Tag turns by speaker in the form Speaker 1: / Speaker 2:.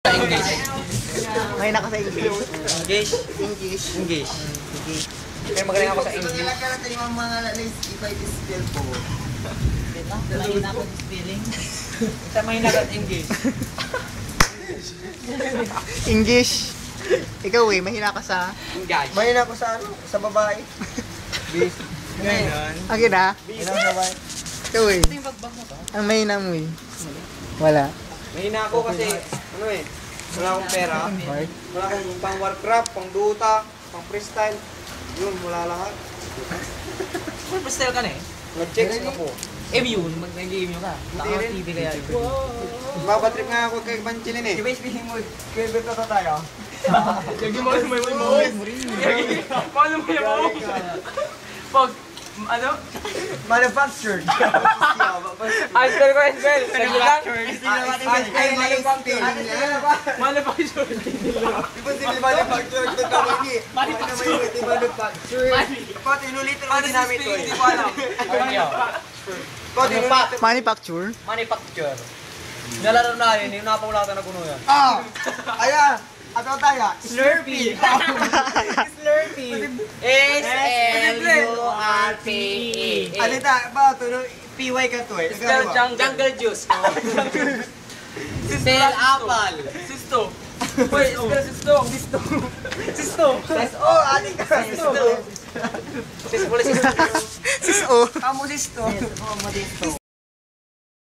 Speaker 1: English.
Speaker 2: Ngayon ako sa English.
Speaker 1: English.
Speaker 2: English.
Speaker 1: English.
Speaker 2: English.
Speaker 1: Kaya magaling ako sa English.
Speaker 2: Nagkakaroon yung mga if I spell po.
Speaker 3: Diba? Mahina ako sa spelling.
Speaker 1: Sa mahina ka English.
Speaker 2: English. Ikaw mahina ka sa...
Speaker 1: English.
Speaker 2: Mahina ako sa ano? Sa babae.
Speaker 1: Bis. Ngayon.
Speaker 2: Akin na?
Speaker 1: Bis. Ito
Speaker 2: Ikaw
Speaker 3: yung bagbag mo to?
Speaker 2: Ang mahina mo Wala.
Speaker 1: mahina ako kasi, ano wala akong pera. Wala akong pang Warcraft, pang Dota, pang freestyle. Yun, wala lahat.
Speaker 3: Full freestyle ka na eh.
Speaker 1: Nag-checks ka po.
Speaker 3: Yun, mag-game yun ka. Naka-TV kaya yun.
Speaker 1: Babatrip nga ako kay Banchilin eh.
Speaker 2: Diba isipin mo, kaya beto na tayo?
Speaker 3: Lagi mo yung mo. Paano mo yung mo? Pag, ano?
Speaker 2: Manufactured.
Speaker 3: Answer ko, Esbel.
Speaker 2: Manufactured. Ay, manufactured.
Speaker 3: Manufactured.
Speaker 2: Diba sila manufactured ito kami? Manufactured. Pati inulitin mo ginamit ko
Speaker 3: Hindi ko alam.
Speaker 2: Manufacture?
Speaker 1: Manufacture. Nalaro na yun, yung napangulatan na puno yan.
Speaker 2: Ayan! Ato tayo?
Speaker 3: Slurpee.
Speaker 1: Slurpee. S-L-U-R-P-E.
Speaker 2: Ano tayo? Ba, ito PY ka to
Speaker 1: Spell jungle juice. Spell apple.
Speaker 3: Sisto. Wait, spell sisto. Sisto. Sisto.
Speaker 2: Oh, aling ka!
Speaker 1: Sisto. Sisto.
Speaker 2: Sis O!
Speaker 3: Kamu sisto.